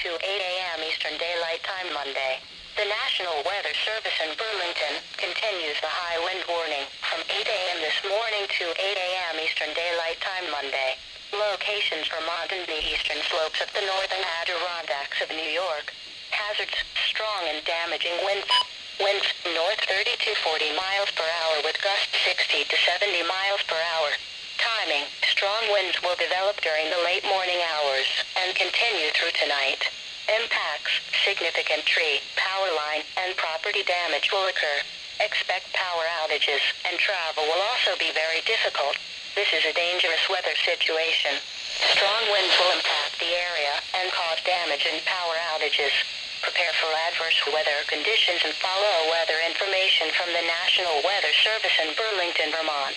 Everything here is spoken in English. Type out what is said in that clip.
to 8 a.m. Eastern Daylight Time Monday. The National Weather Service in Burlington continues the high wind warning from 8 a.m. this morning to 8 a.m. Eastern Daylight Time Monday. Locations: Vermont and the eastern slopes of the northern Adirondacks of New York. Hazards: strong and damaging winds. Winds north 30 to 40 miles per hour with gusts 60 to 70 miles per hour. Timing: strong winds will develop during the late morning hours and continue through tonight. Impacts: significant tree, power line, and property damage will occur. Expect power outages, and travel will also be very difficult. This is a dangerous weather situation. Strong winds will impact the area and cause damage and power outages. Prepare for adverse weather conditions and follow weather information from the National Weather Service in Burlington, Vermont.